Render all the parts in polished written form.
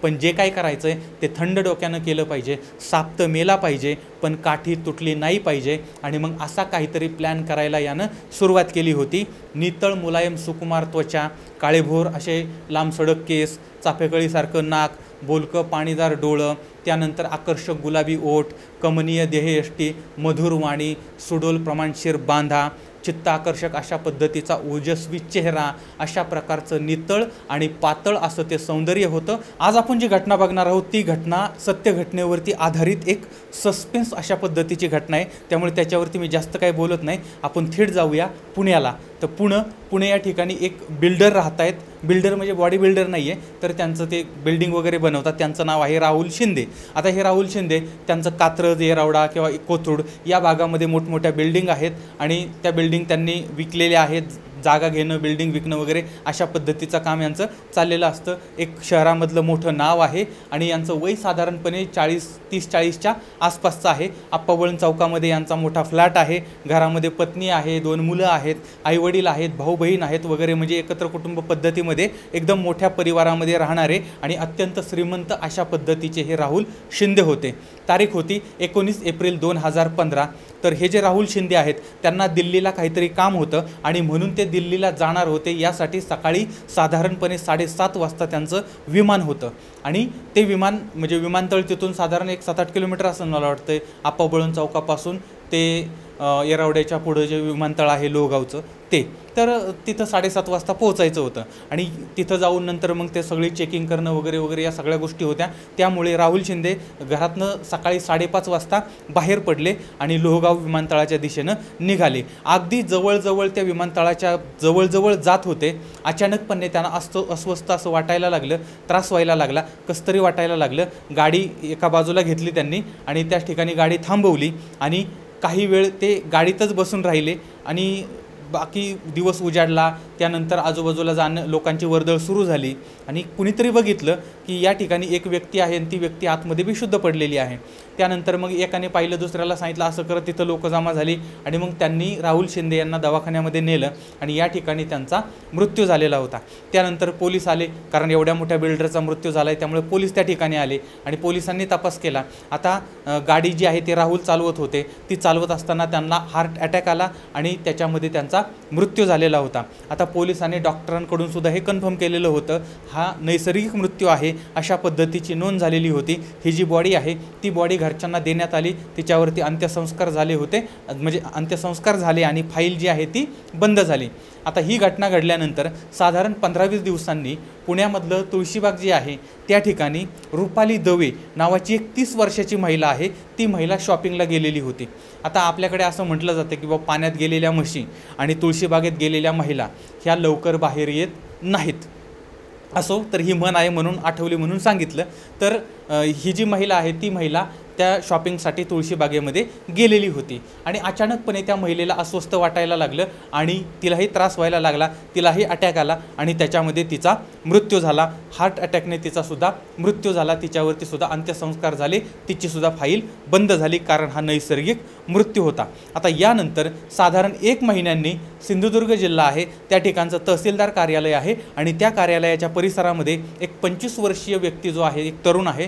पण जे काय करायचं आहे ते थंड डोक्यानं केलं पाहिजे. साप तर मेला पाहिजे पण काठी तुटली नाही पाहिजे. आणि मग असा काहीतरी प्लॅन करायला यानं सुरुवात केली होती. नितळ मुलायम सुकुमार त्वचा, काळेभोर असे लांबसडक केस, चाफेकळीसारखं नाक, बोलकं पाणीदार डोळं, त्यानंतर आकर्षक गुलाबी ओठ, कमनीय देहयष्टी, मधुर वाणी, सुडोल प्रमाणशीर बांधा, चित्ताकर्षक अशा पद्धतीचा ओजस्वी चेहरा, अशा प्रकारचं नितळ आणि पातळ असं ते सौंदर्य होतं. आज आपण जी घटना बघणार आहोत ती घटना सत्य घटनेवरती आधारित एक सस्पेन्स अशा पद्धतीची घटना आहे. त्यामुळे त्याच्यावरती मी जास्त काही बोलत नाही. आपण थेट जाऊया पुण्याला. तर पुणे या ठिकाणी एक बिल्डर राहत आहेत. बिल्डर म्हणजे बॉडी बिल्डर नाही आहे, तर त्यांचं ते बिल्डिंग वगैरे बनवतात. त्यांचं नाव आहे राहुल शिंदे. आता हे राहुल शिंदे त्यांचं कात्रज, येरवडा किंवा कोथरूड या भागामध्ये मोठमोठ्या बिल्डिंग आहेत आणि त्या बिल्डिंग त्यांनी विकलेल्या आहेत. जागा घेणं, बिल्डिंग विकणं वगैरे अशा पद्धतीचं काम यांचं चाललेलं असतं. एक शहरामधलं मोठं नाव आहे आणि यांचं वय साधारणपणे 30-40च्या आसपासचं आहे. आप्पाबळवंत चौकामध्ये यांचा मोठा फ्लॅट आहे. घरामध्ये पत्नी आहे, 2 मुलं आहेत, आईवडील आहेत, भाऊ बहीण आहेत वगैरे. म्हणजे एकत्र कुटुंब पद्धतीमध्ये एकदम मोठ्या परिवारामध्ये राहणारे आणि अत्यंत श्रीमंत अशा पद्धतीचे हे राहुल शिंदे होते. तारीख होती 19 एप्रिल 2015. तर हे जे राहुल शिंदे आहेत त्यांना दिल्लीला काहीतरी काम होतं आणि म्हणून ते दिल्लीला जाणार होते. यासाठी सकाळी साधारणपणे 7:30 वाजता त्यांचं विमान होतं आणि ते विमान म्हणजे विमानतळ तिथून साधारण एक 7-8 किलोमीटर असं मला वाटतं आप्पाबळवंत चौकापासून ते येरवड्याच्या पुढं जे विमानतळ आहे लोहगावचं ते. तर तिथं 7:30 वाजता पोहोचायचं होतं आणि तिथं जाऊन नंतर मग ते सगळी चेकिंग करणं वगैरे वगैरे या सगळ्या गोष्टी होत्या. त्यामुळे राहुल शिंदे घरातनं सकाळी 5:30 वाजता बाहेर पडले आणि लोहगाव विमानतळाच्या दिशेनं निघाले. अगदी जवळजवळ त्या विमानतळाच्या जवळजवळ जात होते. अचानकपणे त्यांना अस्वस्थ असं वाटायला लागलं, त्रास व्हायला लागला, कसं तरी वाटायला लागलं. गाडी एका बाजूला घेतली त्यांनी आणि त्याच ठिकाणी गाडी थांबवली आणि काही वेळ ते गाडीतच बसून राहिले आणि बाकी दिवस उजाडला. त्यानंतर आजूबाजूला लोकांची वर्दळ सुरू झाली आणि कुणीतरी बघितलं की या ठिकाणी एक व्यक्ती आहे आणि ती व्यक्ती आतमध्ये बेशुद्ध पडलेली आहे. त्यानंतर मग एकाने पाहिलं, दुसऱ्याला सांगितलं, असं करत तिथं लोक जमा झाली आणि मग त्यांनी राहुल शिंदे यांना दवाखान्यामध्ये नेलं आणि या ठिकाणी त्यांचा मृत्यू झालेला होता. त्यानंतर पोलीस आले, कारण एवढ्या मोठ्या बिल्डरचा मृत्यू झाला आहे त्यामुळे पोलीस त्या ठिकाणी आले आणि पोलिसांनी तपास केला. आता गाडी जी आहे ती राहुल चालवत होते. ती चालवत असताना त्यांना हार्ट अटॅक आला आणि त्याच्यामध्ये त्यांचा मृत्यू झालेला होता. आता पोलिसांनी डॉक्टरांकडून सुद्धा हे कन्फर्म केलेलं होतं हा नैसर्गिक मृत्यू आहे अशा पद्धतीची नोंद झालेली होती. ही जी बॉडी आहे ती बॉडी घरच्यांना देण्यात आली. तिच्यावरती अंत्यसंस्कार झाले होते, म्हणजे अंत्यसंस्कार झाले आणि फाईल जी आहे ती बंद झाली. आता ही घटना घडल्यानंतर साधारण 15-20 दिवसांनी पुण्यामधलं तुळशीबाग जी आहे त्या ठिकाणी रुपाली दवे नावाची एक 30 वर्षाची महिला आहे. ती महिला शॉपिंगला गेलेली होती. आता आपल्याकडे असं म्हटलं जातं की बाबा पाण्यात गेलेल्या म्हशी आणि तुळशीबागेत गेलेल्या महिला ह्या लवकर बाहेर येत नाहीत. असो, तर ही म्हण आहे म्हणून आठवली म्हणून सांगितलं. तर ही जी महिला आहे ती महिला त्या शॉपिंगसाठी तुळशीबागेमध्ये गेलेली होती आणि अचानकपणे त्या महिलेला अस्वस्थ वाटायला लागलं आणि तिलाही त्रास व्हायला लागला, तिलाही अटॅक आला आणि त्याच्यामध्ये तिचा मृत्यू झाला. हार्ट अटॅकने तिचासुद्धा मृत्यू झाला. तिच्यावरती सुद्धा अंत्यसंस्कार झाले. तिचीसुद्धा फाईल बंद झाली कारण हा नैसर्गिक मृत्यू होता. आता यानंतर साधारण 1 महिन्यांनी सिंधुदुर्ग जिल्हा आहे त्या ठिकाणचं तहसीलदार कार्यालय आहे आणि त्या कार्यालयाच्या परिसरामध्ये एक 25 वर्षीय व्यक्ती जो आहे, एक तरुण आहे,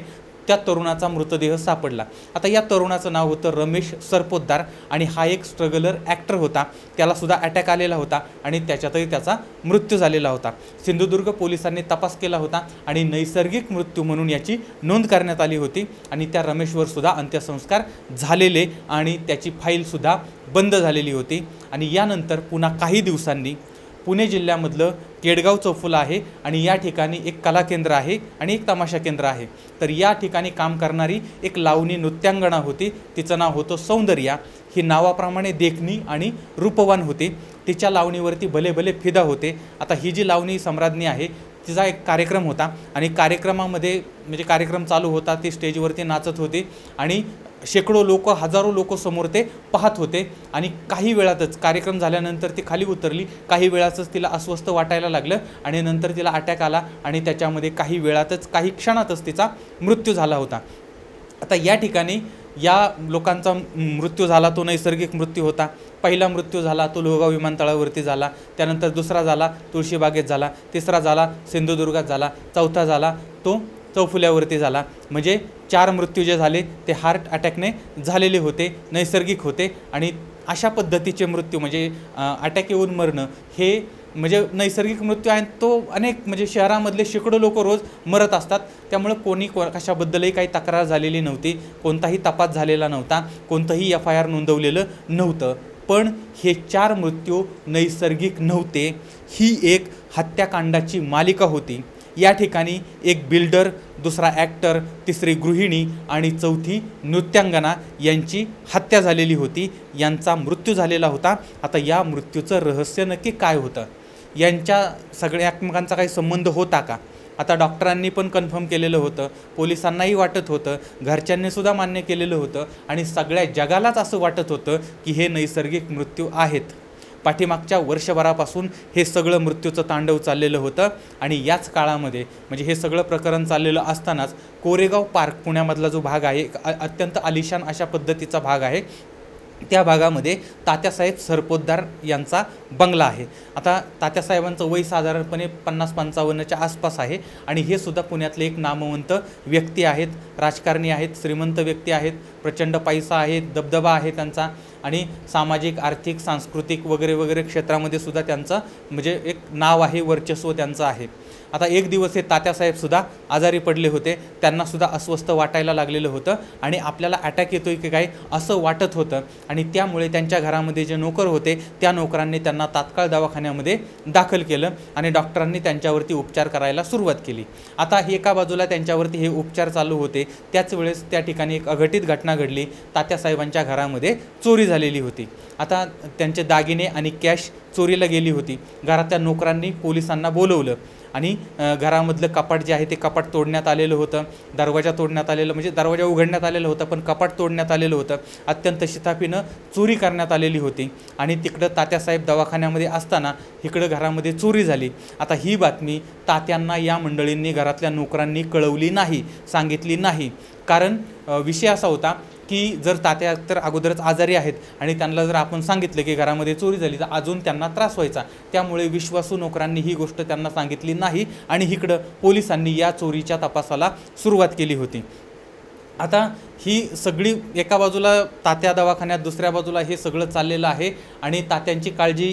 त्या तरुणाचा मृतदेह सापडला. आता या तरुणाचं नाव होतं रमेश सरपोतदार आणि हा एक स्ट्रगलर ॲक्टर होता. त्यालासुद्धा अटॅक आलेला होता आणि त्याच्यातही त्याचा मृत्यू झालेला होता. सिंधुदुर्ग पोलिसांनी तपास केला होता आणि नैसर्गिक मृत्यू म्हणून याची नोंद करण्यात आली होती आणि त्या रमेशवरसुद्धा अंत्यसंस्कार झालेले आणि त्याची फाईलसुद्धा बंद झालेली होती. आणि यानंतर पुन्हा काही दिवसांनी पुणे जिल्ह्यामधलं केडगाव चौफुला आहे आणि या ठिकाणी एक कला केंद्र आहे आणि एक तमाशा केंद्र आहे. तर या ठिकाणी काम करणारी एक लावणी नृत्यांगना होती. तिचं नाव होतं सौंदर्या. ही नावाप्रमाणे देखणी आणि रूपवान होती. तिच्या लावणीवरती भले भले फिदा होते. आता ही जी लावणी सम्राज्ञी आहे तिचा एक कार्यक्रम होता आणि कार्यक्रमामध्ये म्हणजे कार्यक्रम चालू होता, ती स्टेजवरती नाचत होती आणि शेकडो लोक, हजारो लोक समोर ते पाहत होते आणि काही वेळातच कार्यक्रम झाल्यानंतर ती खाली उतरली. काही वेळातच तिला अस्वस्थ वाटायला लागलं आणि नंतर तिला अटॅक आला आणि त्याच्यामध्ये काही वेळातच, काही क्षणातच तिचा मृत्यू झाला होता. आता या ठिकाणी या लोकांचा मृत्यू झाला तो नैसर्गिक मृत्यू होता. पहिला मृत्यू झाला तो लोहगाव विमानतळावरती झाला, त्यानंतर दुसरा झाला तुळशीबागेत झाला, तिसरा झाला सिंधुदुर्गात झाला, चौथा झाला तो चौफुल्यावरती झाला. म्हणजे 4 मृत्यू जे झाले ते हार्ट अटॅकने झालेले होते, नैसर्गिक होते. आणि अशा पद्धतीचे मृत्यू म्हणजे अटॅक येऊन मरणं हे म्हणजे नैसर्गिक मृत्यू आहे, तो अनेक म्हणजे शहरामधले शेकडो लोक रोज मरत असतात. त्यामुळं कोणी कशाबद्दलही काही तक्रार झालेली नव्हती, कोणताही तपास झालेला नव्हता, कोणतंही FIR नोंदवलेलं नव्हतं. पण हे 4 मृत्यू नैसर्गिक नव्हते, ही एक हत्याकांडाची मालिका होती. या ठिकाणी एक बिल्डर, दुसरा ॲक्टर, तिसरी गृहिणी आणि चौथी नृत्यांगना यांची हत्या झालेली होती, यांचा मृत्यू झालेला होता. आता या मृत्यूचं रहस्य नक्की काय होतं, यांच्या सगळ्या एकमेकांचा काही संबंध होता का? आता डॉक्टरांनी पण कन्फर्म केलेलं होतं, पोलिसांनाही वाटत होतं, घरच्यांनीसुद्धा मान्य केलेलं होतं आणि सगळ्या जगालाच असं वाटत होतं की हे नैसर्गिक मृत्यू आहेत. पाठीमागच्या वर्षभरापासून हे सगळं मृत्यूचं तांडव चाललेलं होतं. आणि याच काळामध्ये म्हणजे हे सगळं प्रकरण चाललेलं असतानाच कोरेगाव पार्क पुण्यामधला जो भाग आहे, अत्यंत आलिशान अशा पद्धतीचा भाग आहे, त्या भागामध्ये तात्यासाहेब सरपोतदार यांचा बंगला आहे. आता तात्यासाहेबांचं वय साधारणपणे 50-55च्या आसपास आहे आणि हे सुद्धा पुण्यातले एक नामवंत व्यक्ती आहेत, राजकारणी आहेत, श्रीमंत व्यक्ती आहेत, प्रचंड पैसा आहे, दबदबा आहे त्यांचा आणि सामाजिक, आर्थिक, सांस्कृतिक वगैरे वगैरे क्षेत्रामध्ये सुद्धा त्यांचं म्हणजे एक नाव आहे, वर्चस्व त्यांचं आहे. आता एक दिवस हे तात्यासाहेबसुद्धा आजारी पडले होते, त्यांनासुद्धा अस्वस्थ वाटायला लागलेलं होतं आणि आपल्याला अटॅक येतोय की काय असं वाटत होतं. आणि त्यामुळे त्यांच्या घरामध्ये जे नोकर होते त्या नोकरांनी त्यांना तात्काळ दवाखान्यामध्ये दाखल केलं आणि डॉक्टरांनी त्यांच्यावरती उपचार करायला सुरुवात केली. आता एका बाजूला त्यांच्यावरती हे उपचार चालू होते, त्याच वेळेस त्या ठिकाणी एक अघटित घटना घडली. तात्यासाहेबांच्या घरामध्ये चोरी झालेली होती. आता त्यांचे दागिने आणि कॅश चोरीला गेली होती. घरातल्या नोकरांनी पोलिसांना बोलवलं आणि घरामधलं कपाट जे आहे ते कपाट तोडण्यात आलेलं होतं, दरवाजा तोडण्यात आलेलं म्हणजे दरवाजा उघडण्यात आलेलं होतं पण कपाट तोडण्यात आलेलं होतं. अत्यंत शिताफीनं चोरी करण्यात आलेली होती आणि तिकडं तात्यासाहेब दवाखान्यामध्ये असताना इकडं घरामध्ये चोरी झाली. आता ही बातमी तात्यांना या मंडळींनी, घरातल्या नोकरांनी कळवली नाही, सांगितली नाही. कारण विषय असा होता की जर तात्या तर अगोदरच आजारी आहेत आणि त्यांना जर आपण सांगितलं की घरामध्ये चोरी झाली तर अजून त्यांना त्रास व्हायचा. त्यामुळे विश्वासू नोकरांनी ही गोष्ट त्यांना सांगितली नाही आणि इकडं पोलिसांनी या चोरीच्या तपासाला सुरुवात केली होती. आता ही सगळी एका बाजूला तात्या दवाखान्यात, दुसऱ्या बाजूला हे सगळं चाललेलं आहे आणि तात्यांची काळजी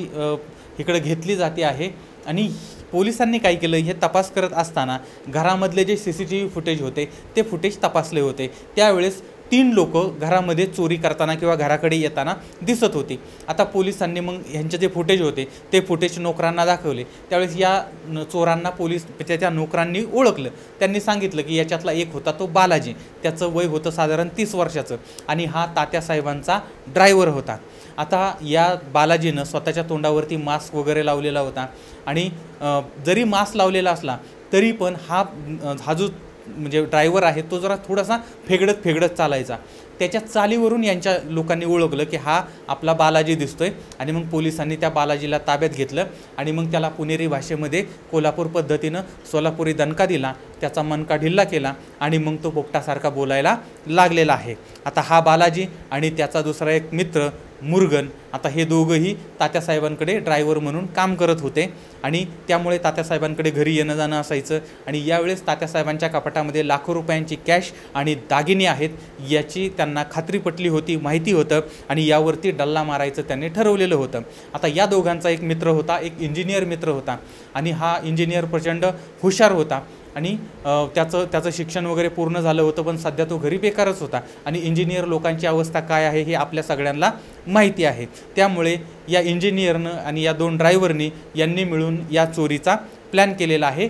इकडं घेतली जाते आहे. आणि पोलिसांनी काय केलं, हे तपास करत असताना घरामधले जे CCTV फुटेज होते ते फुटेज तपासले होते. त्यावेळेस 3 लोक घरामध्ये चोरी करताना किंवा घराकडे येताना दिसत होती. आता पोलिसांनी मग ह्यांचे जे फुटेज होते ते फुटेज नोकरांना दाखवले. त्यावेळेस या चोरांना त्या नोकरांनी ओळखलं. त्यांनी सांगितलं की याच्यातला एक होता तो बालाजी, त्याचं वय होतं साधारण 30 वर्षाचं आणि हा तात्यासाहेबांचा ड्रायव्हर होता. आता या बालाजीनं स्वतःच्या तोंडावरती मास्क वगैरे लावलेला होता आणि जरी मास्क लावलेला असला तरी पण हा जो म्हणजे ड्रायव्हर आहे तो जरा थोडासा फेगडत चालायचा. त्याच्या चालीवरून यांच्या लोकांनी ओळखलं की हा आपला बालाजी दिसतोय आणि मग पोलिसांनी त्या बालाजीला ताब्यात घेतलं आणि मग त्याला पुणेरी भाषेमध्ये कोल्हापूर पद्धतीनं सोलापुरी दणका दिला, त्याचा मनका ढिल्ला केला आणि मग तो पोपटासारखा बोलायला लागलेला आहे. आता हा बालाजी आणि त्याचा दुसरा एक मित्र मुरगन, आता हे दोघंही तात्यासाहेबांकडे ड्रायव्हर म्हणून काम करत होते आणि त्यामुळे तात्यासाहेबांकडे घरी येणं जाणं असायचं. आणि यावेळेस तात्यासाहेबांच्या कपाटामध्ये लाखो रुपयांची कॅश आणि दागिने आहेत याची त्यांना खात्री पटली होती, माहिती होतं आणि यावरती डल्ला मारायचं त्यांनी ठरवलेलं होतं. आता या दोघांचा एक मित्र होता, एक इंजिनियर मित्र होता आणि हा इंजिनियर प्रचंड हुशार होता आणि त्याचं शिक्षण वगैरे पूर्ण झालं होतं पण सध्या तो घरी बेकारच होता आणि इंजिनियर लोकांची अवस्था काय आहे हे आपल्या सगळ्यांना माहिती आहे. त्यामुळे या इंजिनियरनं आणि या 2 ड्रायव्हरनी यांनी मिळून या चोरीचा प्लॅन केलेला आहे.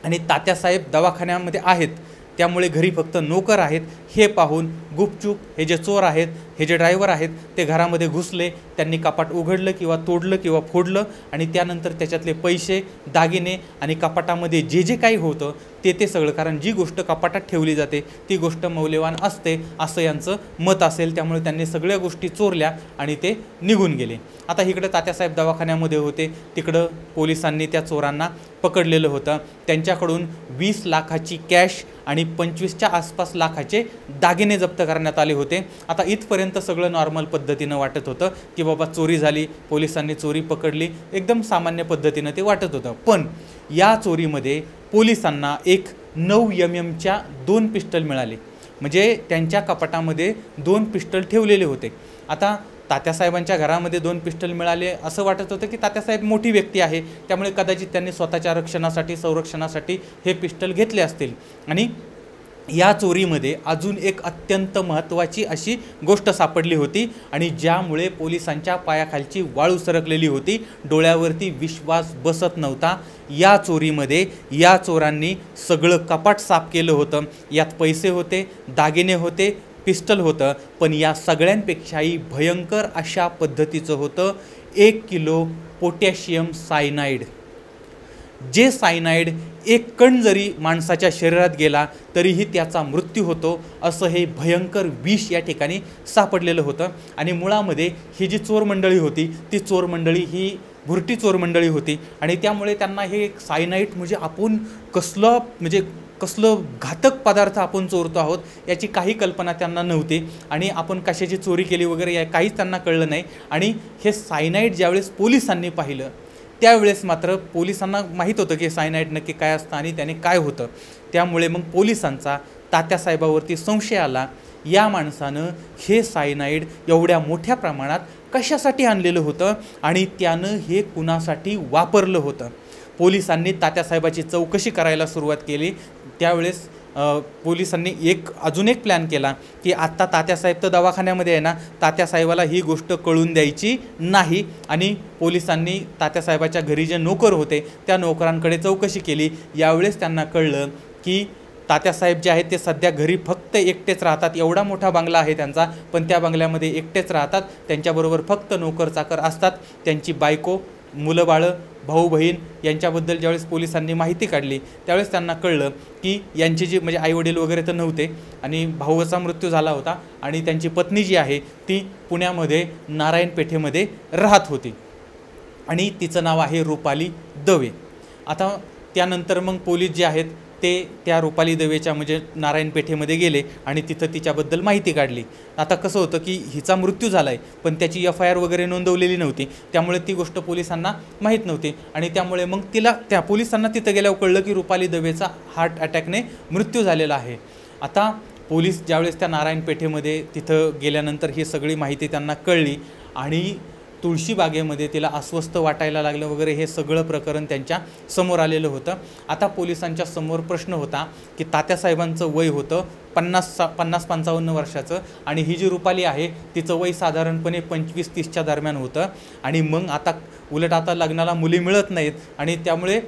आणि तात्यासाहेब दवाखान्यामध्ये आहेत त्यामुळे घरी फक्त नोकर आहेत हे पाहून गुपचूप हे जे चोर आहेत, हे जे ड्रायव्हर आहेत ते घरामध्ये घुसले. त्यांनी कपाट उघडलं किंवा तोडलं किंवा फोडलं आणि त्यानंतर त्याच्यातले पैसे, दागिने आणि कपाटामध्ये जे जे काही होतं ते सगळं, कारण जी गोष्ट कपाटात ठेवली जाते ती गोष्ट मौल्यवान असते असं यांचं मत असेल. त्यामुळे त्यांनी सगळ्या गोष्टी चोरल्या आणि ते निघून गेले. आता इकडं तात्यासाहेब दवाखान्यामध्ये होते, तिकडं पोलिसांनी त्या चोरांना पकडलेलं होतं. त्यांच्याकडून 20 लाखाची कॅश आणि 25च्या आसपास लाखाचे दागिने जप्त करण्यात आले होते. आता इथपर्यंत सगळं नॉर्मल पद्धतीनं वाटत होतं की बाबा चोरी झाली, पोलिसांनी चोरी पकडली, एकदम सामान्य पद्धतीनं ते वाटत होतं. पण या चोरीमध्ये पोलिसांना एक 9 mm 2 पिस्टल मिळाले. म्हणजे त्यांच्या कपाटामध्ये 2 पिस्टल ठेवलेले होते. आता तात्यासाहेबांच्या घरामध्ये 2 पिस्टल मिळाले असं वाटत होतं की तात्यासाहेब मोठी व्यक्ती आहे, त्यामुळे कदाचित त्यांनी स्वतःच्या रक्षणासाठी संरक्षणासाठी हे पिस्टल घेतले असतील. आणि या चोरीमध्ये अजून एक अत्यंत महत्त्वाची अशी गोष्ट सापडली होती आणि ज्यामुळे पोलिसांच्या पायाखालची वाळू सरकलेली होती, डोळ्यावरती विश्वास बसत नव्हता. या चोरीमध्ये या चोरांनी सगळं कपाट साफ केलं होतं. यात पैसे होते, दागिने होते, पिस्टल होतं, पण या सगळ्यांपेक्षाही भयंकर अशा पद्धतीचं होतं 1 किलो पोटॅशियम सायनाईड. जे सायनाईड एक कण जरी माणसाच्या शरीरात गेला तरीही त्याचा मृत्यू होतो, असं हे भयंकर विष या ठिकाणी सापडलेलं होतं. आणि मुळामध्ये ही जी चोर मंडळी होती ती चोर मंडळी ही भुरटी चोर मंडळी होती आणि त्यामुळे त्यांना हे सायनाईड म्हणजे आपण कसलं घातक पदार्थ आपण चोरतो आहोत याची काही कल्पना त्यांना नव्हती आणि आपण कशाची चोरी केली वगैरे या काहीच त्यांना कळलं नाही. आणि हे सायनाईड ज्यावेळेस पोलिसांनी पाहिलं त्यावेळेस मात्र पोलिसांना माहीत होतं की सायनाईड नक्की काय असतं आणि त्याने काय होतं. त्यामुळे मग पोलिसांचा तात्यासाहेबावरती संशय आला, या माणसानं हे सायनाईड एवढ्या मोठ्या प्रमाणात कशासाठी आणलेलं होतं आणि त्यानं हे कुणासाठी वापरलं होतं. पोलिसांनी तात्यासाहेबाची चौकशी करायला सुरुवात केली. त्यावेळेस पोलिसांनी अजून एक प्लॅन केला की आत्ता तात्यासाहेब तर दवाखान्यामध्ये आहे ना, तात्यासाहेबाला ही गोष्ट कळून द्यायची नाही. आणि पोलिसांनी तात्यासाहेबाच्या घरी जे नोकर होते त्या नोकरांकडे चौकशी केली. यावेळेस त्यांना कळलं की तात्यासाहेब जे आहेत ते सध्या घरी फक्त एकटेच राहतात. एवढा मोठा बंगला आहे त्यांचा, पण त्या बंगल्यामध्ये एकटेच राहतात. त्यांच्याबरोबर फक्त नोकर चाकर असतात. त्यांची बायको, मुलं बाळं, भाऊ बहीण यांच्याबद्दल ज्यावेळेस पोलिसांनी माहिती काढली त्यावेळेस त्यांना कळलं की यांची जी म्हणजे आईवडील वगैरे तर नव्हते आणि भाऊचा मृत्यू झाला होता आणि त्यांची पत्नी जी आहे ती पुण्यामध्ये नारायण पेठेमध्ये राहत होती आणि तिचं नाव आहे रुपाली दवे. आता त्यानंतर मग पोलीस जे आहेत ते त्या रुपाली दवेच्या म्हणजे नारायण पेठेमध्ये गेले आणि तिथं तिच्याबद्दल माहिती काढली. आता कसं होतं की हिचा मृत्यू झाला आहे पण त्याची FIR वगैरे नोंदवलेली नव्हती, त्यामुळे ती गोष्ट पोलिसांना माहीत नव्हती आणि त्यामुळे मग त्या पोलिसांना तिथं गेल्यावर कळलं की रुपाली दवेचा हार्ट अटॅकने मृत्यू झालेला आहे. आता पोलीस ज्यावेळेस त्या नारायण पेठेमध्ये तिथं गेल्यानंतर ही सगळी माहिती त्यांना कळली आणि तुळशीबागेमध्ये तिला अस्वस्थ वाटायला लागलं वगैरे हे सगळं प्रकरण त्यांच्या समोर आलेलं होतं. आता पोलिसांच्या समोर प्रश्न होता की तात्यासाहेबांचं वय होतं 50-55 वर्षाचं आणि ही जी रुपाली आहे तिचं वय साधारणपणे 25-30च्या दरम्यान होतं. आणि मग आता लग्नाला मुली मिळत नाहीत आणि त्यामुळे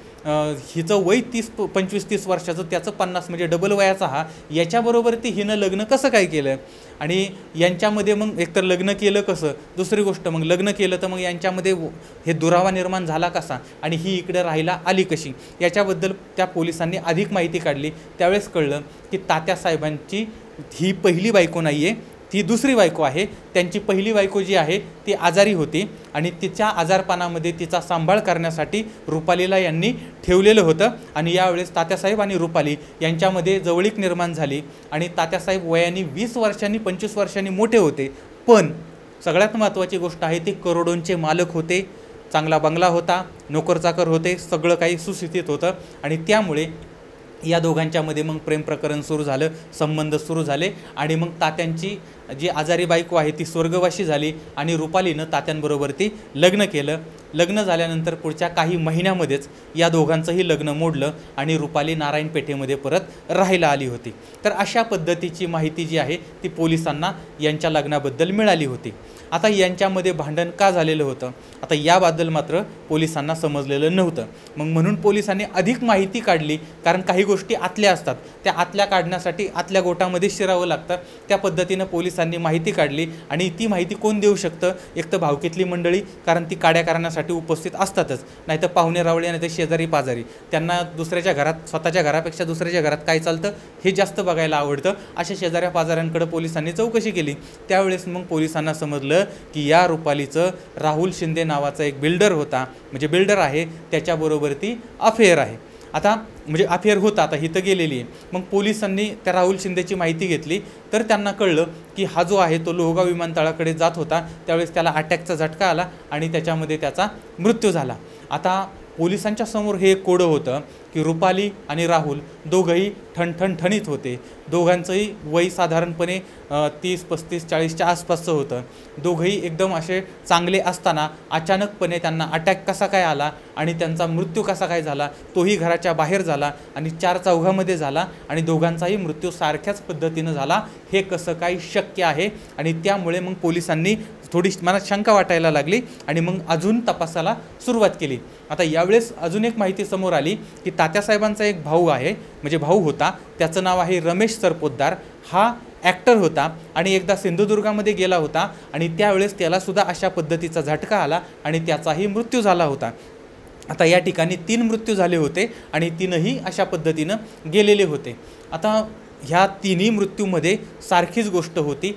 हिचं वय 25-30 वर्षाचं, त्याचं 50 म्हणजे डबल वयाचा हा. याच्याबरोबर ती हिनं लग्न कसं काय केलं आणि यांच्यामध्ये मग एकतर लग्न केलं कसं, दुसरी गोष्ट मग लग्न केलं तर मग यांच्यामध्ये हे दुरावा निर्माण झाला कसा आणि ही इकडे राहायला आली कशी, याच्याबद्दल त्या पोलिसांनी अधिक माहिती काढली. त्यावेळेस कळलं की तात्यासाहेबांची ही पहिली बायको नाही आहे, ती दुसरी बायको आहे. त्यांची पहिली बायको जी आहे ती आजारी होती आणि तिच्या आजारपणामध्ये तिचा सांभाळ करण्यासाठी रुपालीला यांनी ठेवलेलं होतं. आणि यावेळेस तात्यासाहेब आणि रुपाली यांच्यामध्ये जवळीक निर्माण झाली आणि तात्यासाहेब वयाने 20 वर्षांनी 25 वर्षांनी मोठे होते, पण सगळ्यात महत्त्वाची गोष्ट आहे ते करोडोंचे मालक होते, चांगला बंगला होता, नोकरचाकर होते, सगळं काही सुस्थितीत होतं. आणि त्यामुळे या दोघांच्यामध्ये मग प्रेम प्रकरण सुरू झालं, संबंध सुरू झाले आणि मग तात्यांची जी आजारी बायको आहे ती स्वर्गवासी झाली आणि रुपालीनं तात्यांबरोबर ती लग्न केलं. लग्न झाल्यानंतर पुढच्या काही महिन्यामध्येच या दोघांचंही लग्न मोडलं आणि रुपाली नारायण पेठेमध्ये परत राहायला आली होती. तर अशा पद्धतीची माहिती जी आहे ती पोलिसांना यांच्या लग्नाबद्दल मिळाली होती. आता यांच्यामध्ये भांडण का झालेलं होतं आता याबद्दल मात्र पोलिसांना समजलेलं नव्हतं. मग म्हणून पोलिसांनी अधिक माहिती काढली, कारण काही गोष्टी आतल्या असतात, त्या आतल्या काढण्यासाठी आतल्या गोटामध्ये शिरावं लागतं. त्या पद्धतीनं पोलिसांनी माहिती काढली आणि ती माहिती कोण देऊ शकतं, एक तर भावकीतली मंडळी, कारण ती काड्या करण्यासाठी उपस्थित असतातच, नाहीतर पाहुणे रावळे नाही तर शेजारी पाजारी, त्यांना दुसऱ्याच्या घरात स्वतःच्या घरापेक्षा दुसऱ्याच्या घरात काय चालतं हे जास्त बघायला आवडतं. अशा शेजाऱ्या पाजाऱ्यांकडे पोलिसांनी चौकशी केली. त्यावेळेस मग पोलिसांना समजलं की या रुपालीचं राहुल शिंदे नावाचा एक बिल्डर होता, म्हणजे बिल्डर आहे, त्याच्याबरोबर ती अफेअर आहे. आता म्हणजे अफेअर होता, आता हिथं गेलेली आहे. मग पोलिसांनी त्या राहुल शिंदेची माहिती घेतली तर त्यांना कळलं की हा जो आहे तो लोहगाव विमानतळाकडे जात होता, त्यावेळेस त्याला अटॅकचा झटका आला आणि त्याच्यामध्ये त्याचा मृत्यू झाला. आता पोलिसांच्या समोर हे एक कोडं होतं की रुपाली आणि राहुल दोघंही ठणठणठणीत होते. दोघांचंही वय साधारणपणे 30, 35, 40च्या आसपासचं होतं. दोघंही एकदम असे चांगले असताना अचानकपणे त्यांना अटॅक कसा काय आला आणि त्यांचा मृत्यू कसा काय झाला, तोही घराच्या बाहेर झाला आणि 4 चौघामध्ये झाला आणि दोघांचाही मृत्यू सारख्याच पद्धतीनं झाला, हे कसं काय शक्य आहे. आणि त्यामुळे मग पोलिसांनी थोडी मला शंका वाटायला लागली आणि मग अजून तपासाला सुरुवात केली. आता यावेळेस अजून एक माहिती समोर आली की तात्यासाहेबांचा एक भाऊ आहे, म्हणजे भाऊ होता, त्याचं नाव आहे रमेश सरपोतदार. हा ॲक्टर होता आणि एकदा सिंधुदुर्गामध्ये गेला होता आणि त्यावेळेस त्यालासुद्धा अशा पद्धतीचा झटका आला आणि त्याचाही मृत्यू झाला होता. आता या ठिकाणी 3 मृत्यू झाले होते आणि 3ही अशा पद्धतीनं गेलेले होते. आता ह्या 3ही मृत्यूमध्ये सारखीच गोष्ट होती,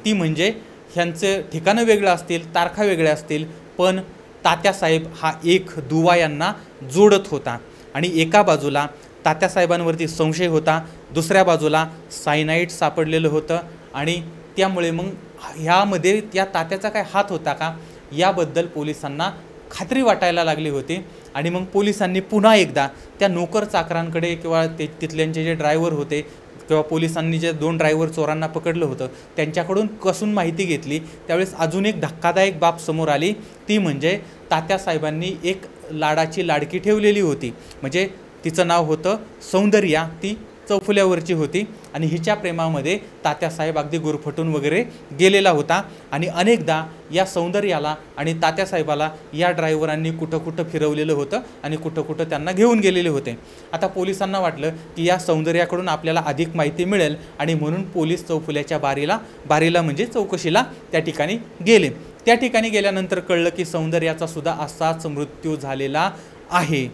ती म्हणजे ह्यांचं ठिकाणं वेगळं असतील, तारखा वेगळ्या असतील, पण तात्यासाहेब हा एक दुवा यांना जोडत होता. आणि एका बाजूला तात्यासाहेबांवरती संशय होता, दुसऱ्या बाजूला सायनाईड सापडलेलं होतं आणि त्यामुळे मग ह्यामध्ये त्या तात्याचा काय हात होता का याबद्दल पोलिसांना खात्री वाटायला लागली होती. आणि मग पोलिसांनी पुन्हा एकदा त्या नोकर चाकरांकडे किंवा तिथल्यांचे जे ड्रायव्हर होते किंवा पोलिसांनी जे 2 ड्रायव्हर चोरांना पकडलं होतं त्यांच्याकडून कसून माहिती घेतली. त्यावेळेस अजून एक धक्कादायक बाब समोर आली, ती म्हणजे तात्यासाहेबांनी एक लाडाची लाडकी ठेवलेली होती, म्हणजे तिचं नाव होतं सौंदर्या. ती चौफुल्यावरची होती आणि हिच्या प्रेमामध्ये तात्यासाहेब अगदी गुरफटून वगैरे गेलेला होता. आणि अनेकदा या सौंदर्याला आणि तात्यासाहेबाला या ड्रायव्हरांनी कुठं कुठं फिरवलेलं होतं आणि कुठं कुठं त्यांना घेऊन गेलेले होते. आता पोलिसांना वाटलं की या सौंदर्याकडून आपल्याला अधिक माहिती मिळेल आणि म्हणून पोलीस चौफुल्याच्या बारीला म्हणजे चौकशीला त्या ठिकाणी गेले. त्या ठिकाणी गेल्यानंतर कळलं की सौंदर्याचा सुद्धा असाच मृत्यू झालेला आहे.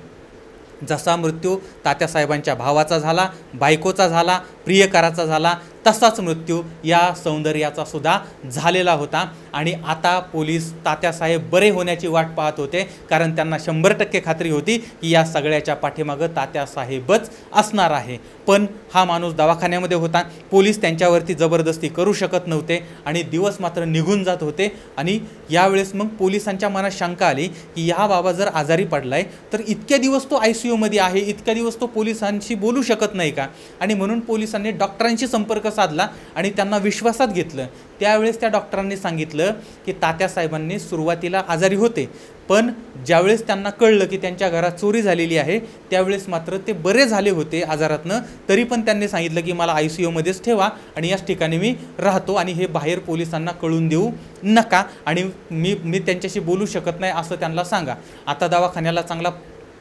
जसा मृत्यू तात्यासाहेबांच्या भावाचा झाला, बायकोचा झाला, प्रियकराचा झाला, तसाच मृत्यू या सौंदर्याचा सुद्धा झालेला होता. आणि आता पोलीस तात्यासाहेब बरे होण्याची वाट पाहत होते, कारण त्यांना 100% खात्री होती की या सगळ्याच्या पाठीमागं तात्यासाहेबच असणार आहे. पण हा माणूस दवाखान्यामध्ये होता, पोलीस त्यांच्यावरती जबरदस्ती करू शकत नव्हते आणि दिवस मात्र निघून जात होते. आणि यावेळेस मग पोलिसांच्या मनात शंका आली की हा बाबा जर आजारी पडलाय तर इतक्या दिवस तो ICU मध्ये आहे, इतक्या दिवस तो पोलिसांशी बोलू शकत नाही का. आणि म्हणून पोलिसांनी डॉक्टरांशी संपर्क साधला आणि त्यांना विश्वासात घेतलं. त्यावेळेस त्या डॉक्टरांनी सांगितलं की तात्यासाहेबांनी सुरुवातीला आजारी होते, पण ज्यावेळेस त्यांना कळलं की त्यांच्या घरात चोरी झालेली आहे त्यावेळेस मात्र ते बरे झाले होते आजारातनं. तरी पण त्यांनी सांगितलं की मला ICU मध्येच ठेवा आणि याच ठिकाणी मी राहतो आणि हे बाहेर पोलिसांना कळून देऊ नका आणि मी त्यांच्याशी बोलू शकत नाही असं त्यांना सांगा. आता दवाखान्याला चांगला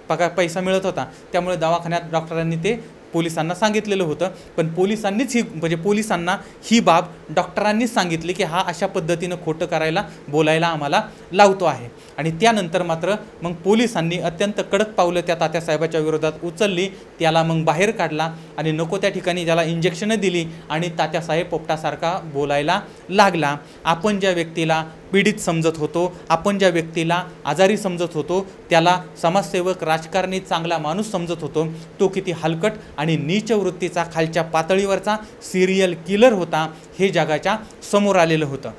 पैसा मिळत होता, त्यामुळे दवाखान्यात डॉक्टरांनी ते पोलिसांना सांगितलेलं होतं. पण पोलिसांना ही बाब डॉक्टरांनीच सांगितली की हा अशा पद्धतीनं खोटं करायला बोलायला आम्हाला लावतो आहे. आणि त्यानंतर मात्र मग पोलिसांनी अत्यंत कडक पावलं त्या तात्यासाहेबाच्या विरोधात उचलली, त्याला मग बाहेर काढला आणि नको त्या ठिकाणी त्याला इंजेक्शनं दिली आणि तात्यासाहेब पोपटासारखा बोलायला लागला. आपण ज्या व्यक्तीला पीडित समजत होतो, आपण ज्या व्यक्तीला आजारी समजत होतो, त्याला समाजसेवक, राजकारणी, चांगला माणूस समजत होतो, तो किती हलकट आणि नीच वृत्तीचा, खालच्या पातळीवरचा सिरियल किलर होता हे जगाच्या समोर आलेलं होतं.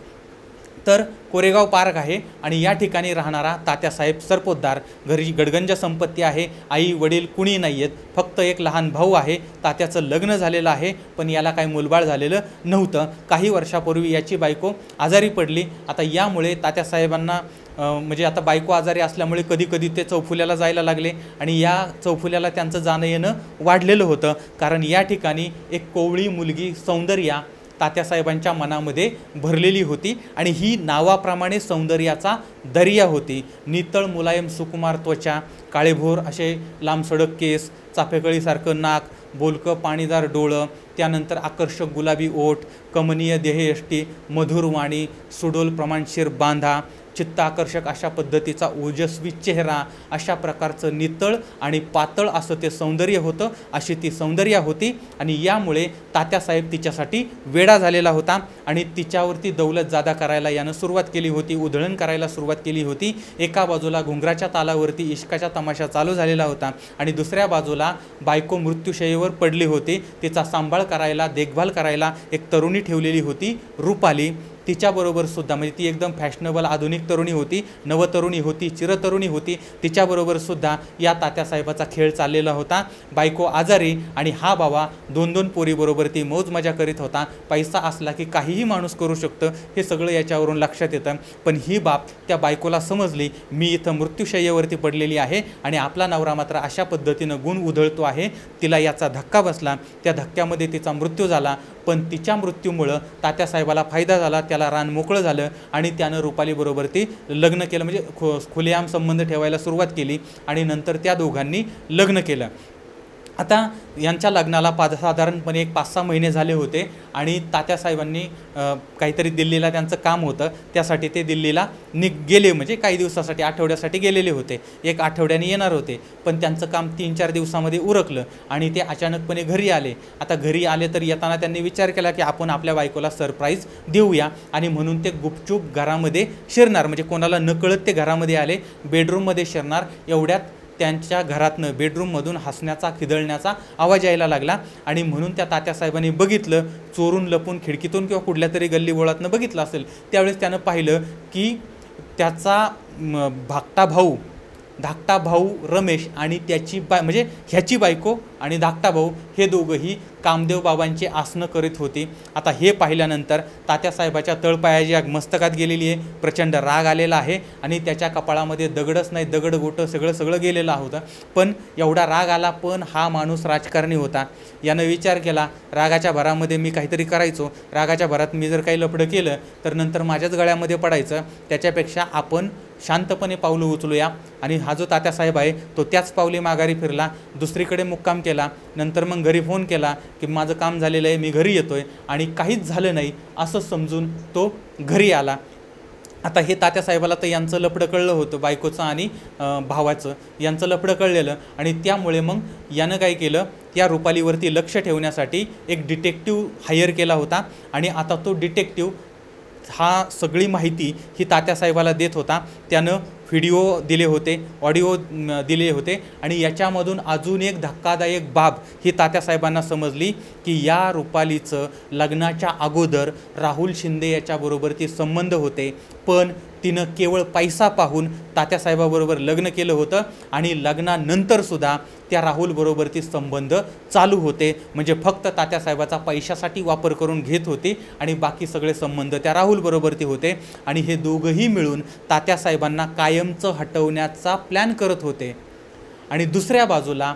तर कोरेगाव पार्क आहे आणि या ठिकाणी राहणारा तात्यासाहेब सरपोतदार. घरी गडगंज संपत्ती आहे, आई वडील कुणी नाही आहेत, फक्त एक लहान भाऊ आहे. तात्याचं लग्न झालेलं आहे पण याला काही मुलबाळ झालेलं नव्हतं. काही वर्षापूर्वी याची बायको आजारी पडली. आता यामुळे तात्यासाहेबांना म्हणजे आता बायको आजारी असल्यामुळे कधी कधी ते चौफुल्याला जायला लागले आणि या चौफुल्याला त्यांचं जाणं येणं वाढलेलं होतं, कारण या ठिकाणी एक कोवळी मुलगी सौंदर्या तात्यासाहेबांच्या मनामध्ये भरलेली होती आणि ही नावाप्रमाणे सौंदर्याचा दर्या होती. नितळ मुलायम सुकुमार त्वचा, काळेभोर असे लांबसडक केस, चाफेकळीसारखं नाक, बोलकं पाणीदार डोळं, त्यानंतर आकर्षक गुलाबी ओठ, कमनीय देहयष्टी, मधुर वाणी, सुडोल प्रमाणशीर बांधा, चित्ताकर्षक अशा पद्धतीचा ओजस्वी चेहरा, अशा प्रकारचं नितळ आणि पातळ असं ते सौंदर्य होतं. अशी ती सौंदर्या होती आणि यामुळे तात्यासाहेब तिच्यासाठी वेडा झालेला होता आणि तिच्यावरती दौलत जादा करायला यानं सुरुवात केली होती, उधळण करायला सुरुवात केली होती. एका बाजूला घुंगराच्या तालावरती इश्काचा तमाशा चालू झालेला होता आणि दुसऱ्या बाजूला बायको मृत्यूशय्येवर पडली होती. तिचा सांभाळ करायला, देखभाल करायला एक तरुणी ठेवलेली होती रुपाली. तिच्याबरोबरसुद्धा म्हणजे ती एकदम फॅशनेबल आधुनिक तरुणी होती, नवतरुणी होती, चिरतरुणी होती, तिच्याबरोबरसुद्धा या तात्यासाहेबाचा खेळ चाललेला होता. बायको आजारी आणि हा बाबा 2-2 पोरीबरोबर ती मौज मजा करीत होता. पैसा असला की काहीही माणूस करू शकतं हे सगळं याच्यावरून लक्षात येतं. पण ही बाब त्या बायकोला समजली, मी इथं मृत्यूशय्येवरती पडलेली आहे आणि आपला नवरा मात्र अशा पद्धतीनं गुण उधळतो आहे. तिला याचा धक्का बसला, त्या धक्क्यामध्ये तिचा मृत्यू झाला. पण तिच्या मृत्यूमुळं तात्यासाहेबाला फायदा झाला, त्याला रान मोकळं झालं आणि त्यानं रुपालीबरोबर ती लग्न केलं, म्हणजे खुलेआम संबंध ठेवायला सुरुवात केली आणि नंतर त्या दोघांनी लग्न केलं. आता यांच्या लग्नाला साधारणपणे एक 5-6 महिने झाले होते आणि तात्यासाहेबांनी काहीतरी दिल्लीला त्यांचं काम होतं, त्यासाठी ते दिल्लीला गेले, म्हणजे काही दिवसासाठी, आठवड्यासाठी गेलेले होते. 1 आठवड्याने येणार होते, पण त्यांचं काम 3-4 दिवसामध्ये उरकलं आणि ते अचानकपणे घरी आले. आता घरी आले तर येताना त्यांनी विचार केला की आपण आपल्या बायकोला सरप्राईज देऊया आणि म्हणून ते गुपचूप घरामध्ये शिरणार, म्हणजे कोणाला नकळत ते घरामध्ये आले, बेडरूममध्ये शिरणार. एवढ्यात त्यांच्या घरातनं, बेडरूममधून हसण्याचा, खिदळण्याचा आवाज यायला लागला आणि म्हणून त्या तात्यासाहेबांनी बघितलं, चोरून लपून खिडकीतून किंवा कुठल्या तरी गल्लीबोळातनं बघितलं असेल. त्यावेळेस त्यानं पाहिलं की त्याचा धाकटा भाऊ रमेश आणि त्याची म्हणजे ह्याची बायको आणि धाकटा भाऊ हे दोघंही कामदेव बाबांची आसनं करीत होती. आता हे पाहिल्यानंतर तात्यासाहेबाच्या तळपायाची आग मस्तकात गेलेली आहे, प्रचंड राग आलेला आहे आणि त्याच्या कपाळामध्ये दगडच नाही, दगडगोटं सगळं गेलेलं होतं. पण एवढा राग आला, पण हा माणूस राजकारणी होता. यानं विचार केला, रागाच्या भरामध्ये मी काहीतरी करायचो, रागाच्या भरात मी जर काही लफडं केलं तर नंतर माझ्याच गळ्यामध्ये पडायचं, त्याच्यापेक्षा आपण शांतपणे पावलं उचलूया. आणि हा जो तात्यासाहेब आहे तो त्याच पावली माघारी फिरला, दुसरीकडे मुक्काम केला. नंतर मग घरी फोन केला की माझं काम झालेलं आहे, मी घरी येतोय, आणि काहीच झालं नाही असं समजून तो घरी आला. आता हे तात्यासाहेबाला तर यांचं लफडं कळलं होतं, बायकोचं आणि भावाचं यांचं लफडं कळलेलं, आणि त्यामुळे मग यानं काय केलं, त्या रुपालीवरती लक्ष ठेवण्यासाठी एक डिटेक्टिव्ह हायर केला होता. आणि आता तो डिटेक्टिव्ह हा सगळी माहिती ही तात्यासाहेबाला देत होता. त्यानं व्हिडिओ दिले होते, ऑडिओ दिले होते, आणि याच्यामधून अजून एक धक्कादायक बाब ही तात्यासाहेबांना समजली की या रुपालीचं लग्नाच्या अगोदर राहुल शिंदे याच्याबरोबर ती संबंध होते, पण तिनं केवळ पैसा पाहून तात्यासाहेबाबरोबर लग्न केलं होतं आणि लग्नानंतरसुद्धा त्या राहुलबरोबर ती संबंध चालू होते. म्हणजे फक्त तात्यासाहेबाचा पैशासाठी वापर करून घेत होती आणि बाकी सगळे संबंध त्या राहुलबरोबर ती होते. आणि हे दोघंही मिळून तात्यासाहेबांना कायमचं हटवण्याचा प्लॅन करत होते. आणि दुसऱ्या बाजूला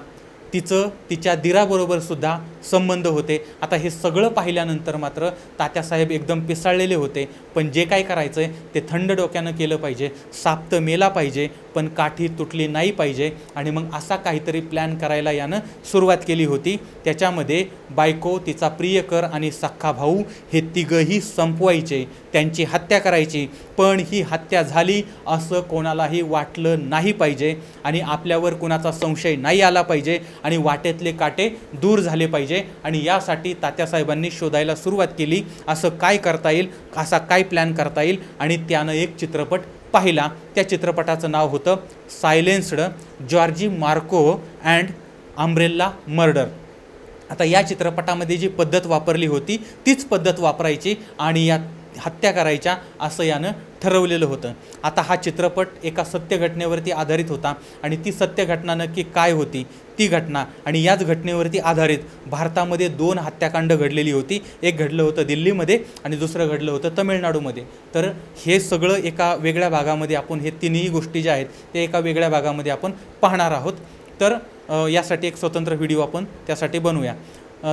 तिच्या दिराबरोबरसुद्धा संबंध होते. आता हे सगळं पाहिल्यानंतर मात्र तात्यासाहेब एकदम पिसाळलेले होते. पण जे काय करायचं आहे ते थंड डोक्यानं केलं पाहिजे. साप तर मेला पाहिजे, पण काठी तुटली नाही पाहिजे. आणि मग असा काहीतरी प्लॅन करायला यानं सुरुवात केली होती. त्याच्यामध्ये बायको, तिचा प्रियकर आणि सख्खा भाऊ हे तिघंही संपवायचे, त्यांची हत्या करायची. पण ही हत्या झाली असं कोणालाही वाटलं नाही पाहिजे आणि आपल्यावर कुणाचा संशय नाही आला पाहिजे आणि वाटेतले काटे दूर झाले पाहिजे. आणि यासाठी तात्यासाहेबांनी शोधायला सुरुवात केली, असं काय करता येईल, असा काय प्लॅन करता येईल. आणि त्यानं एक चित्रपट पाहिला. त्या चित्रपटाचं नाव होतं silenced, Georgie Marco and umbrella murder. आता या चित्रपटामध्ये जी पद्धत वापरली होती तीच पद्धत वापरायची आणि या हत्या करायच्या असं यानं ठरवलेलं होतं. आता हा चित्रपट एका सत्य घटनेवरती आधारित होता आणि ती सत्य घटना नक्की काय होती ती घटना, आणि याच घटनेवरती आधारित भारतामध्ये 2 हत्याकांड घडलेली होती. एक घडलं होतं दिल्लीमध्ये आणि दुसरं घडलं होतं तमिळनाडूमध्ये. तर हे सगळं एका वेगळ्या भागामध्ये आपण, हे तिन्ही गोष्टी ज्या आहेत ते एका वेगळ्या भागामध्ये आपण पाहणार आहोत. तर यासाठी एक स्वतंत्र व्हिडिओ आपण त्यासाठी बनवूया.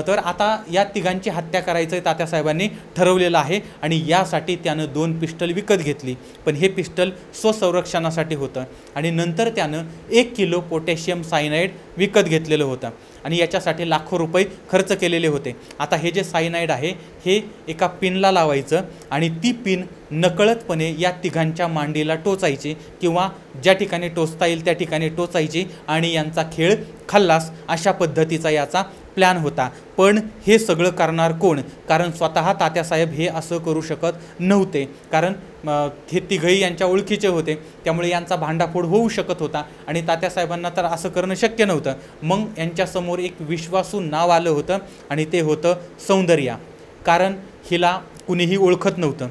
तर आता या तिघांची हत्या करायचं तात्यासाहेबांनी ठरवलेलं आहे आणि यासाठी त्यानं 2 पिस्टल विकत घेतली. पण हे पिस्टल स्वसंरक्षणासाठी होतं. आणि नंतर त्यानं 1 किलो पोटॅशियम सायनाईड विकत घेतलेलं होतं आणि याच्यासाठी लाखो रुपये खर्च केलेले होते. आता हे जे सायनाईड आहे हे एका पिनला लावायचं आणि ती पिन नकळतपणे या तिघांच्या मांडीला टोचायची किंवा ज्या ठिकाणी टोचता येईल त्या ठिकाणी टोचायची आणि यांचा खेळ खल्लास अशा पद्धतीचा याचा प्लॅन होता. पण हे सगळं करणार कोण? कारण स्वतः तात्यासाहेब हे असं करू शकत नव्हते, कारण हे तिघही यांच्या ओळखीचे होते, त्यामुळे यांचा भांडाफोड होऊ शकत होता आणि तात्यासाहेबांना तर असं करणं शक्य नव्हतं. मग यांच्यासमोर एक विश्वासू नाव आलं होतं आणि ते होतं सौंदर्या. कारण हिला कुणीही ओळखत नव्हतं.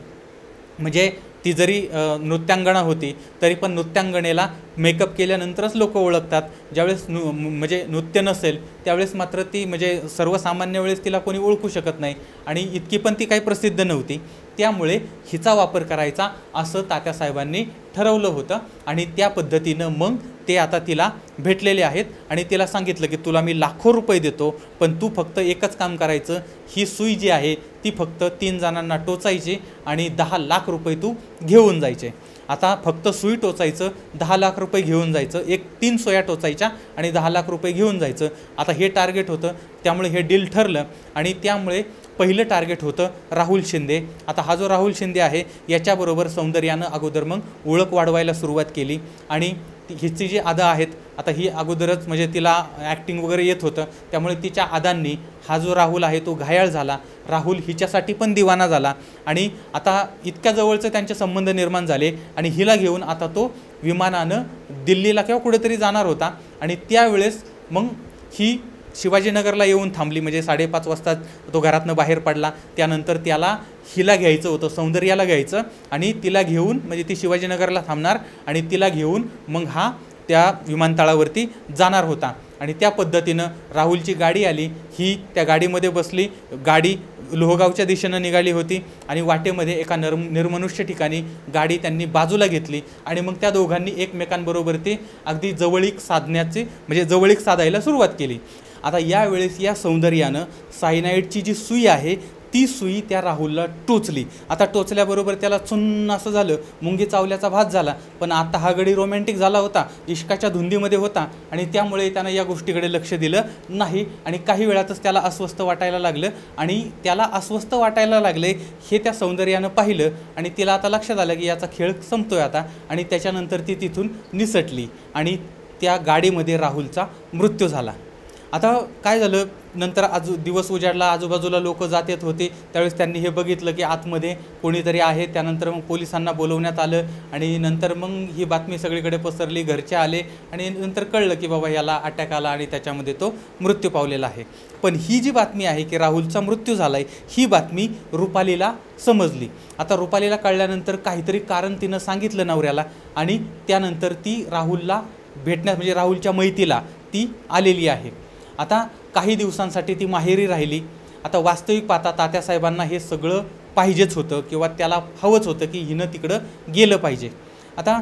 म्हणजे ती जरी नृत्यांगना होती तरी पण नृत्यांगनेला मेकअप केल्यानंतरच लोक ओळखतात. ज्यावेळेस म्हणजे नृत्य नसेल त्यावेळेस मात्र ती म्हणजे सर्वसामान्य वेळेस तिला कोणी ओळखू शकत नाही आणि इतकी पण ती काही प्रसिद्ध नव्हती. त्यामुळे हिचा वापर करायचा असं तात्यासाहेबांनी ठरवलं होतं आणि त्या पद्धतीनं मग ते आता तिला भेटलेले आहेत आणि तिला सांगितलं की तुला मी लाखो रुपये देतो, पण तू फक्त एकच काम करायचं, ही सुई जी आहे ती फक्त 3 जणांना टोचायची आणि 10 लाख रुपये तू घेऊन जायचे. आता फक्त सुई टोचायचं, 10 लाख रुपये घेऊन जायचं, 3 सुया टोचायच्या आणि 10 लाख रुपये घेऊन जायचं. आता हे टार्गेट होतं, त्यामुळे हे डील ठरलं आणि त्यामुळे पहिलं टार्गेट होतं राहुल शिंदे. आता हा जो राहुल शिंदे आहे याच्याबरोबर सौंदर्यानं अगोदर मग ओळख वाढवायला सुरुवात केली आणि हिची जी अदा आहेत, आता ही अगोदरच म्हणजे तिला ॲक्टिंग वगैरे येत होतं, त्यामुळे तिच्या अदांनी हा जो राहुल आहे तो घायाळ झाला. राहुल हिच्यासाठी पण दिवाना झाला आणि आता इतक्या जवळचे त्यांचे संबंध निर्माण झाले आणि हिला घेऊन आता तो विमानानं दिल्लीला किंवा कुठेतरी जाणार होता आणि त्यावेळेस मग ही शिवाजीनगरला येऊन थांबली. म्हणजे 5:30 वाजता तो घरातनं बाहेर पडला. त्यानंतर त्याला हिला घ्यायचं होतं, सौंदर्याला घ्यायचं आणि तिला घेऊन म्हणजे ती शिवाजीनगरला थांबणार आणि तिला घेऊन मग हा त्या विमानतळावरती जाणार होता. आणि त्या पद्धतीनं राहुलची गाडी आली, ही त्या गाडीमध्ये बसली. गाडी लोहगावच्या दिशेनं निघाली होती आणि वाटेमध्ये एका निर्मनुष्य ठिकाणी गाडी त्यांनी बाजूला घेतली आणि मग त्या दोघांनी एकमेकांबरोबर ते अगदी जवळीक साधायला सुरुवात केली. आता यावेळेस या सौंदर्यानं सायनाईडची जी सुई आहे ती सुई त्या राहुलला टोचली. आता टोचल्याबरोबर त्याला चुन्न असं झालं, मुंगी चावल्याचा भास झाला. पण आता हा गडी रोमॅन्टिक झाला होता, इश्काच्या धुंदीमध्ये होता आणि त्यामुळे त्यानं या गोष्टीकडे लक्ष दिलं नाही आणि काही वेळातच त्याला अस्वस्थ वाटायला लागलं आणि त्याला अस्वस्थ वाटायला लागले हे त्या सौंदर्यानं पाहिलं आणि तिला आता लक्षात आलं की याचा खेळ संपतोय आता आणि त्याच्यानंतर ती तिथून निसटली आणि त्या गाडीमध्ये राहुलचा मृत्यू झाला. आता काय झालं, नंतर दिवस उजाडला, आजूबाजूला लोक जात येत होते, त्यावेळेस त्यांनी हे बघितलं की आतमध्ये कोणीतरी आहे. त्यानंतर मग पोलिसांना बोलवण्यात आलं आणि नंतर मग ही बातमी सगळीकडे पसरली, घरचे आले आणि नंतर कळलं की बाबा याला अटॅक आला आणि त्याच्यामध्ये तो मृत्यू पावलेला आहे. पण ही जी बातमी आहे की राहुलचा मृत्यू झाला आहे ही बातमी रुपालीला समजली. आता रुपालीला कळल्यानंतर काहीतरी कारण तिनं सांगितलं नवऱ्याला आणि त्यानंतर ती राहुलला भेटण्यास म्हणजे राहुलच्या मैतीला ती आलेली आहे. आता काही दिवसांसाठी ती माहेरी राहिली. आता वास्तविक पाहता तात्यासाहेबांना हे सगळं पाहिजेच होतं किंवा त्याला हवंच होतं की हिनं तिकडं गेलं पाहिजे. आता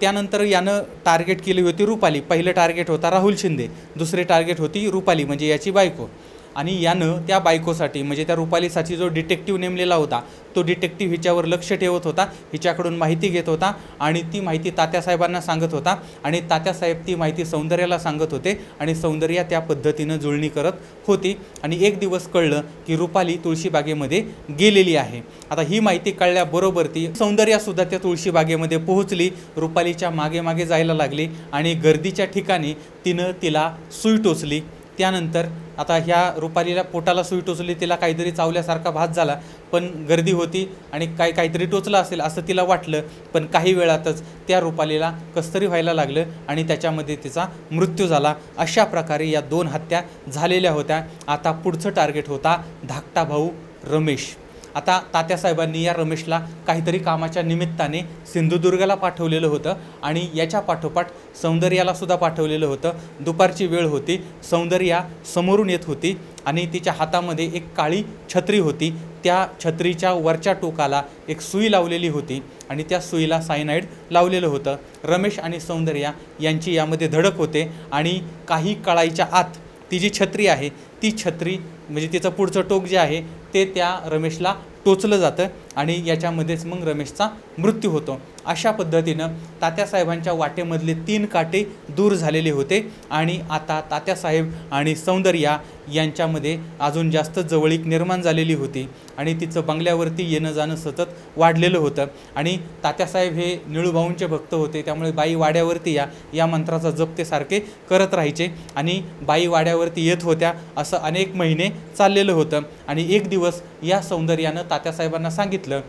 त्यानंतर यानं टार्गेट केली होती रुपाली. पहिलं टार्गेट होता राहुल शिंदे, दुसरे टार्गेट होती रुपाली म्हणजे याची बायको. आणि यानं त्या बायकोसाठी म्हणजे त्या रुपालीसाठी जो डिटेक्टिव्ह नेमलेला होता तो डिटेक्टिव्ह हिच्यावर लक्ष ठेवत होता, हिच्याकडून माहिती घेत होता आणि ती माहिती तात्यासाहेबांना सांगत होता आणि तात्यासाहेब ती माहिती सौंदर्याला सांगत होते आणि सौंदर्या त्या पद्धतीनं जुळणी करत होती. आणि एक दिवस कळलं की रुपाली तुळशीबागेमध्ये गेलेली आहे. आता ही माहिती कळल्याबरोबर ती सौंदर्यासुद्धा त्या तुळशीबागेमध्ये पोहोचली, रुपालीच्या मागे मागे जायला लागली आणि गर्दीच्या ठिकाणी तिनं तिला सुई टोचली. त्यानंतर आता ह्या रुपालीला पोटाला सुई टोचली, तिला काहीतरी चावल्यासारखा भास झाला, पण गर्दी होती आणि काहीतरी टोचलं असेल असं तिला वाटलं. पण काही वेळातच त्या रुपालीला कसतरी व्हायला लागलं आणि त्याच्यामध्ये तिचा मृत्यू झाला. अशा प्रकारे या 2 हत्या झालेल्या होत्या. आता पुढचं टार्गेट होता धाकटा भाऊ रमेश. आता तात्यासाहेबांनी या रमेशला काहीतरी कामाच्या निमित्ताने सिंधुदुर्गला पाठवलेलं होतं आणि याच्या पाठोपाठ सौंदर्यालासुद्धा पाठवलेलं होतं. दुपारची वेळ होती, सौंदर्या समोरून येत होती आणि तिच्या हातामध्ये एक काळी छत्री होती. त्या छत्रीच्या वरच्या टोकाला एक सुई लावलेली होती आणि त्या सुईला सायनाईड लावलेलं होतं. रमेश आणि सौंदर्या यांची यामध्ये धडक होते आणि काही काळाच्या आत ती जी छत्री आहे ती छत्री म्हणजे तिचं पुढचं टोक जे आहे ते त्या रमेशला टोचलं जातं आणि याच्यामध्येच मग रमेशचा मृत्यू होतो. अशा पद्धतीनं तात्यासाहेबांच्या वाटेमधले 3 काटे दूर झालेले होते आणि आता तात्यासाहेब आणि सौंदर्या यांच्यामध्ये अजून जास्त जवळीक निर्माण झालेली होती आणि तिचं बंगल्यावरती येणं जाणं सतत वाढलेलं होतं. आणि तात्यासाहेब हे निळूभाऊंचे भक्त होते, त्यामुळे बाई वाड्यावरती या मंत्राचा जप ते सारखे करत राहायचे आणि बाई वाड्यावरती येत होत्या. असं अनेक महिने चाललेलं होतं आणि एक दिवस या सौंदर्यानं तात्यासाहेबांना सांगितलं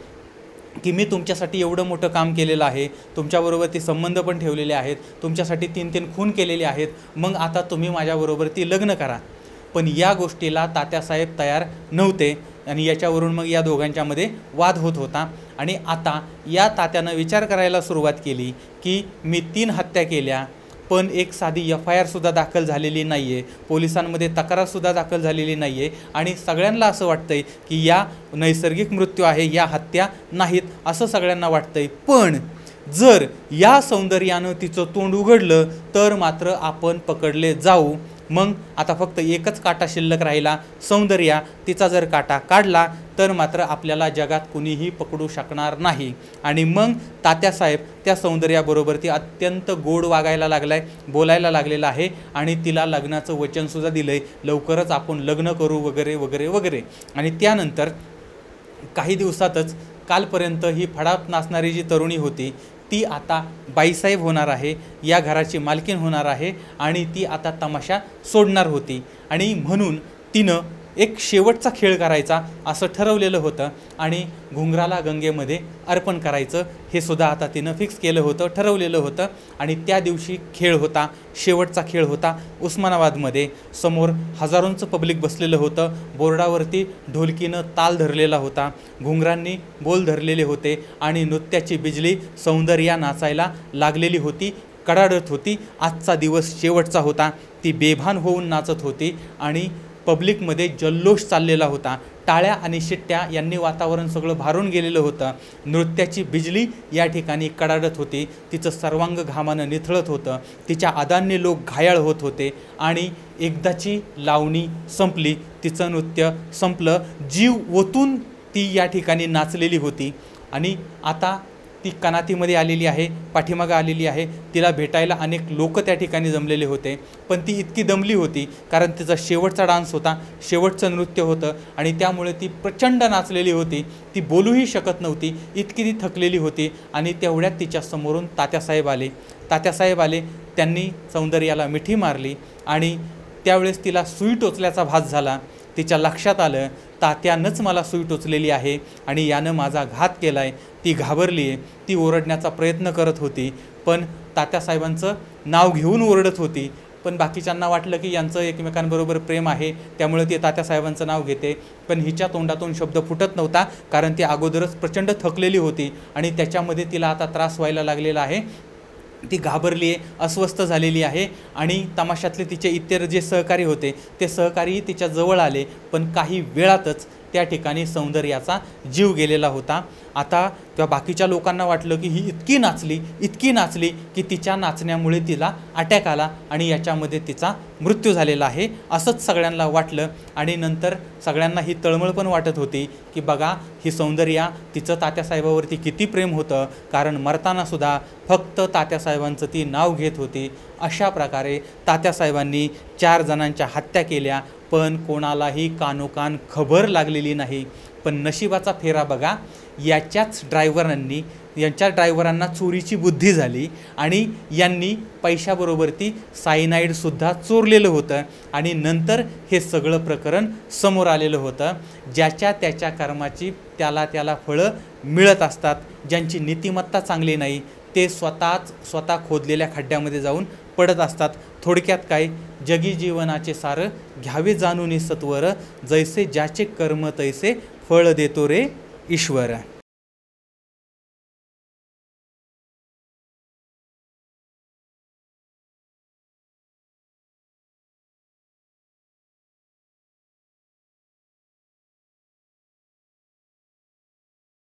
की मी तुमच्यासाठी एवढं मोठं काम केलेलं आहे, तुमच्याबरोबर ती संबंध पण ठेवलेले आहेत, तुमच्यासाठी 3 खून केलेले आहेत, मग आता तुम्ही माझ्याबरोबर ती लग्न करा. पण या गोष्टीला तात्यासाहेब तयार नव्हते आणि याच्यावरून मग या दोघांच्यामध्ये वाद होत होता। आणि आता या तात्यानं विचार करायला सुरुवात केली की मी 3 हत्या केल्या, पण एक साधी FIR सुद्धा दाखल झालेली नाही आहे, पोलिसांमध्ये तक्रारसुद्धा दाखल झालेली नाही आहे आणि सगळ्यांना असं वाटतंय की या नैसर्गिक मृत्यू आहे, या हत्या नाहीत असं सगळ्यांना वाटतंय। पण जर या सौंदर्यानं तिचं तोंड उघडलं तर मात्र आपण पकडले जाऊ। मग आता फक्त एकच काटा शिल्लक राहिला, सौंदर्या। तिचा जर काटा काढला तर मात्र आपल्याला जगात कुणीही पकडू शकणार नाही। आणि मग तात्यासाहेब त्या सौंदर्याबरोबर ती अत्यंत गोड वागायला लागलाय, बोलायला लागलेला आहे आणि तिला लग्नाचं वचनसुद्धा दिलं आहे, लवकरच आपण लग्न करू वगैरे वगैरे वगैरे। आणि त्यानंतर काही दिवसातच कालपर्यंत ही फडात नाचणारी जी तरुणी होती ती आता बाईसाहेब होणार आहे, या घराची मालकीण होणार आहे आणि ती आता तमाशा सोडणार होती। आणि म्हणून तिनं एक शेवटचा खेळ करायचा असं ठरवलेलं होतं आणि घुंगराला गंगेमध्ये अर्पण करायचं हे सुद्धा आता तिनं फिक्स केलं होतं, ठरवलेलं होतं। आणि त्या दिवशी खेळ होता, शेवटचा खेळ होता उस्मानाबादमध्ये। समोर हजारोंचं पब्लिक बसलेलं होतं, बोर्डावरती ढोलकीनं ताल धरलेला होता, घुंगरांनी बोल धरलेले होते आणि नृत्याची बिजली सौंदर्या नाचायला लागलेली होती, कडाडत होती। आजचा दिवस शेवटचा होता, ती बेभान होऊन नाचत होती आणि पब्लिकमध्ये जल्लोष चाललेला होता, टाळ्या आणि शिट्ट्या यांनी वातावरण सगळं भारून गेलेलं होतं। नृत्याची बिजली या ठिकाणी कडाडत होती, तिचं सर्वांग घामानं निथळत होतं, तिच्या आदांनी लोक घायाळ होत होते आणि एकदाची लावणी संपली, तिचं नृत्य संपलं, जीव ओतून ती या ठिकाणी नाचलेली होती। आणि आता ती कनातीमध्ये आलेली आहे, पाठीमागं आलेली आहे, तिला भेटायला अनेक लोक त्या ठिकाणी जमलेले होते। पण ती इतकी दमली होती कारण तिचा शेवटचा डान्स होता, शेवटचं नृत्य होतं आणि त्यामुळे ती प्रचंड नाचलेली होती, ती बोलूही शकत नव्हती, इतकी ती थकलेली होती। आणि तेवढ्यात तिच्या समोरून तात्यासाहेब आले, त्यांनी सौंदर्याला मिठी मारली आणि त्यावेळेस तिला सुई टोचल्याचा भास झाला। तिच्या लक्षात आलं तात्यानंच मला सुई टोचलेली आहे आणि यानं माझा घात केला आहे। ती घाबरली आहे, ती ओरडण्याचा प्रयत्न करत होती, पण तात्यासाहेबांचं नाव घेऊन ओरडत होती। पण बाकीच्यांना वाटलं की यांचं एकमेकांबरोबर प्रेम आहे त्यामुळे ती तात्यासाहेबांचं नाव घेते, पण हिच्या तोंडातून शब्द फुटत नव्हता कारण ती अगोदरच प्रचंड थकलेली होती आणि त्याच्यामध्ये तिला आता त्रास व्हायला लागलेला आहे। ती घाबरली आहे, अस्वस्थ झालेली आहे आणि तमाशातले तिचे इतर जे सहकारी होते ते सहकारीही तिच्या जवळ आले, पण काही वेळातच त्या ठिकाणी सौंदर्याचा जीव गेलेला होता। आता त्या बाकीच्या लोकांना वाटलं की ही इतकी नाचली की तिच्या नाचण्यामुळे तिला अटॅक आला आणि याच्यामध्ये तिचा मृत्यू झालेला आहे असंच सगळ्यांना वाटलं। आणि नंतर सगळ्यांना ही तळमळ पण वाटत होती की बघा ही सौंदर्या, तिचं तात्यासाहेबावरती किती प्रेम होतं, कारण मरतानासुद्धा फक्त तात्यासाहेबांचं ती नाव घेत होती। अशा प्रकारे तात्यासाहेबांनी 4 जणांच्या हत्या केल्या, पण कोणालाही कानोकान खबर लागलेली नाही। पण नशिबाचा फेरा बघा, यांच्या ड्रायव्हरांना चोरीची बुद्धी झाली आणि यांनी पैशाबरोबर ती सायनाईडसुद्धा चोरलेलं होतं आणि नंतर हे सगळं प्रकरण समोर आलेलं होतं। ज्याच्या त्याच्या कर्माची त्याला फळं मिळत असतात। ज्यांची नीतिमत्ता चांगली नाही ते स्वतः खोदलेल्या खड्ड्यामध्ये जाऊन पडत असतात। थोडक्यात काय, जगी जीवनाचे सार घ्यावे जाणून सत्वर, जैसे ज्याचे कर्म तैसे फळ देतो रे ईश्वर।